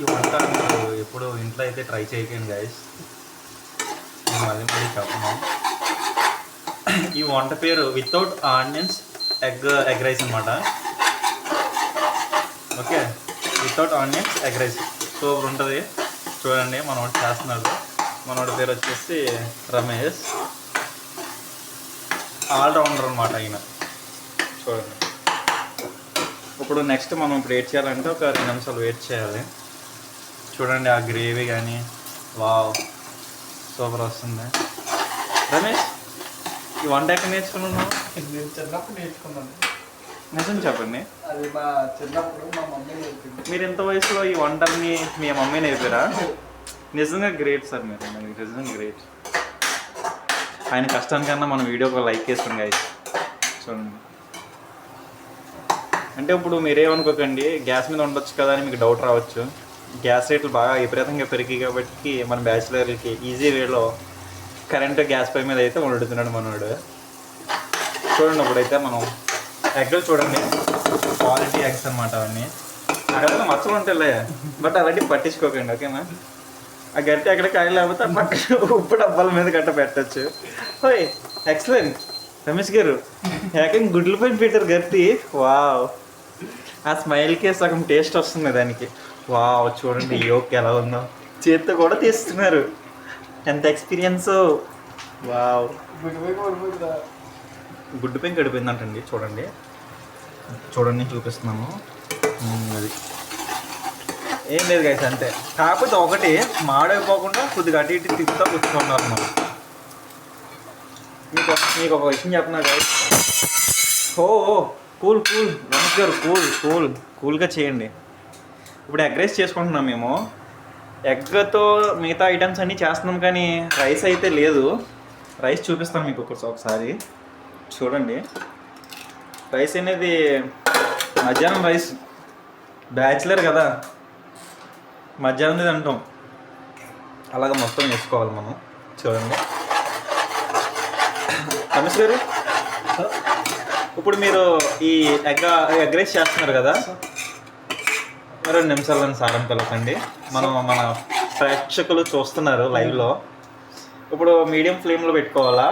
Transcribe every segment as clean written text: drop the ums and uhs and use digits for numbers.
ఈ వంట మీరు ఎప్పుడు ఇంట్లో అయితే ట్రై చేయకండి గైస్. నేను మళ్ళీ మళ్ళీ చెప్పను. ఈ వంట పేరు వితౌట్ ఆనియన్స్ ఎగ్ రైస్ అనమాట. Okay, without onions egg rice super ఉంటుంది. చూడండి మనోడు చేస్తున్నాడు. మనోడి పేరు వచ్చేసి రమేష్, ఆల్రౌండర్ అనమాట ఆయన. చూడండి ఇప్పుడు నెక్స్ట్ మనం ఇప్పుడు వెయిట్ చేయాలంటే ఒక 2 నిమిషాలు వెయిట్ చేయాలి. చూడండి ఆ గ్రేవీ కానీ వావ్ సూపర్ వస్తుంది. రమేష్, ఈ వంట ఎక్కడ నేర్చుకున్నాను? నేను చిన్నప్పుడు నేర్చుకున్నాను. నిజం చెప్పండి. అది మా చిన్నప్పుడు మా మమ్మీ నేర్పింది. మీరు ఇంత వయసులో ఈ వంటల్ని మీ మమ్మీ నేర్పారా? నిజంగా గ్రేట్ సార్, మీరు నిజంగా గ్రేట్. ఆయన కష్టానికన్నా మనం వీడియోకి లైక్ చేస్తాం గైస్. చూడండి, అంటే ఇప్పుడు మీరేమనుకోకండి గ్యాస్ మీద ఉండొచ్చు కదా అని మీకు డౌట్ రావచ్చు. గ్యాస్ రేట్లు బాగా విపరీతంగా పెరిగాయి కాబట్టి మన బ్యాచిలర్లకి ఈజీ వేలో కరెంట్ గ్యాస్ పై మీద అయితే వండుతున్నాడు మనోడు. చూడండి ఇప్పుడైతే మనం ఎగ్లు చూడండి, క్వాలిటీ ఎగ్స్ అనమాట. అవన్నీ అక్కడ మచ్చలు ఉంటాయి, బట్ అలాంటివి పట్టించుకోకండి ఓకేనా. ఆ గట్టి ఎక్కడ కాయలు లేకపోతే పక్కన ఉప్పు డబ్బాల మీద గట్ట పెట్టచ్చు. ఓయ్ ఎక్సలెంట్ రమేష్ గారు, ఏకంగా గుడ్ల పైన పెట్టారు గట్టి. వావ్, ఆ స్మైల్కే సగం టేస్ట్ వస్తుంది దానికి. వావ్ చూడండి యోక్ ఎలా ఉందో, చేత్తో కూడా తీస్తున్నారు. ఎంత ఎక్స్పీరియన్స్. వావ్, గుడ్డు పైన గడిపోయిందంటండి. చూడండి చూడండి చూపిస్తున్నాము. అది ఏం లేదు గైస్, అంతే. కాకపోతే ఒకటి మాడైపోకుండా కొద్దిగా అటు ఇటు తిప్పుతా కూర్చున్నారు మనం. మీకు ఒక విషయం చెప్పనా గైస్. ఓ కూల్ రమేష్ గారు, కూల్గా చేయండి. ఇప్పుడు ఎగ్ రైస్ చేసుకుంటున్నాం మేము. ఎగ్తో మిగతా ఐటమ్స్ అన్నీ చేస్తున్నాం కానీ రైస్ అయితే లేదు. రైస్ చూపిస్తాను మీకు ఒకసారి చూడండి. రైస్ అనేది మధ్యాహ్నం రైస్, బ్యాచిలర్ కదా మధ్యాహ్నం తింటాం, అలాగ మొత్తం వేసుకోవాలి మనం. చూడండి రమేష్ గారు, ఇప్పుడు మీరు ఈ ఎగ్ రైస్ చేస్తున్నారు కదా, 2 నిమిషాలను సారం పిలకండి. మన ప్రేక్షకులు చూస్తున్నారు లైవ్లో. ఇప్పుడు మీడియం ఫ్లేమ్లో పెట్టుకోవాలా?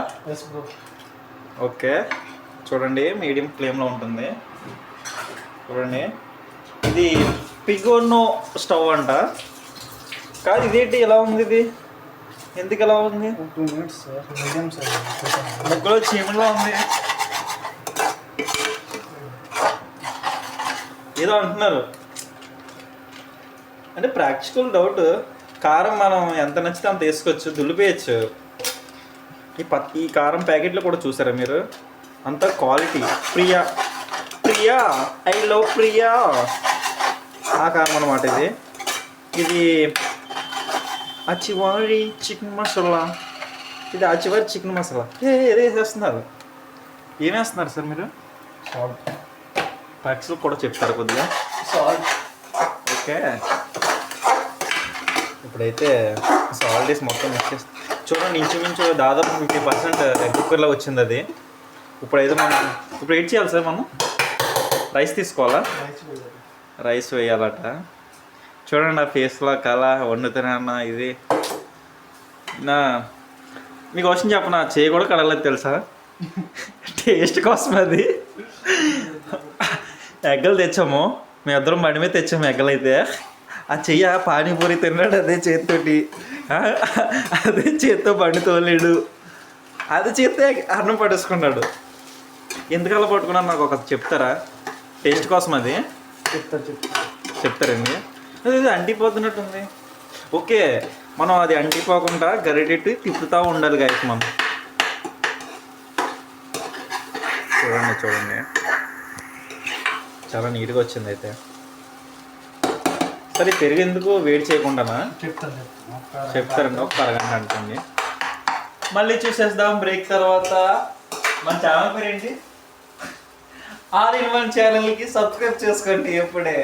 ఓకే, చూడండి మీడియం ఫ్లేమ్లో ఉంటుంది. చూడండి ఇది పిగోనో స్టవ్ అంట. కాదు ఇదేంటి ఎలా ఉంది, ఇది ఎందుకు ఎలా ఉంది? 2 minutes మీడియం సైజ్ ముగ్గులో చీమలా ఉంది ఏదో అంటున్నారు. అంటే ప్రాక్టికల్ డౌట్. కారం మనం ఎంత నచ్చితే అంత వేసుకోవచ్చు, దులిపేయచ్చు. ఈ కారం ప్యాకెట్లు కూడా చూసారా మీరు? అంత quality. Priya I love Priya ఆ కారం అన్నమాట ఇది. ఇది అచివారి చికెన్ మసాలా. ఇది అచివారి చికెన్ మసాలా. ఏదో వేసేస్తున్నారు. ఏం వేస్తున్నారు సార్ మీరు? సాల్ట్. ప్యాక్స్లో కూడా చెప్తారు కొద్దిగా. సాల్ట్. ఓకే, ఇప్పుడైతే సాల్ట్ వేసి మొత్తం మిక్స్ చేస్తాం. చూడండి ఇంచుమించు దాదాపు 50% కుక్కర్లో వచ్చింది అది. ఇప్పుడైతే మనం ఇప్పుడు ఏం చేయాలి సార్? మనం రైస్ తీసుకోవాలా? రైస్ వేయాలట. చూడండి ఆ ఫేస్లో కళ వండుతున్నా. ఇది మీకు క్వశ్చన్ చెప్పనా, చేయి కూడా కడగలేదు తెలుసా? టేస్ట్ కోసం అది. ఎగ్గలు తెచ్చాము మేము ఇద్దరం, బండి మీద తెచ్చాము ఎగ్గలు. అయితే ఆ చెయ్య పానీపూరి తిన్నాడు అదే చేతితోటి, అదే చేత్తో బండి తోలేడు, అదే చేత్తో అన్నం పట్టేసుకున్నాడు. ఎందుకలా పట్టుకున్నాను నాకు ఒక చెప్తారా? టేస్ట్ కోసం అది చెప్తారండి. అది అంటిపోతున్నట్టుంది. ఓకే, మనం అది అంటిపోకుండా గరిటెట్టి తిప్పుతూ ఉండాలి గాయస్ మనం. చూడండి చాలా నీట్గా వచ్చింది. అయితే సరే పెరుగు ఎందుకు వేడి చేయకుండానా? చెప్తారండి, ఒక అరగంట అంటుంది. మళ్ళీ చూసేద్దాం బ్రేక్ తర్వాత. మన ఛానల్ పేరు ఏంటి? ఆల్ ఇన్ వన్ ఛానల్కి సబ్స్క్రైబ్ చేసుకోండి ఎప్పుడే.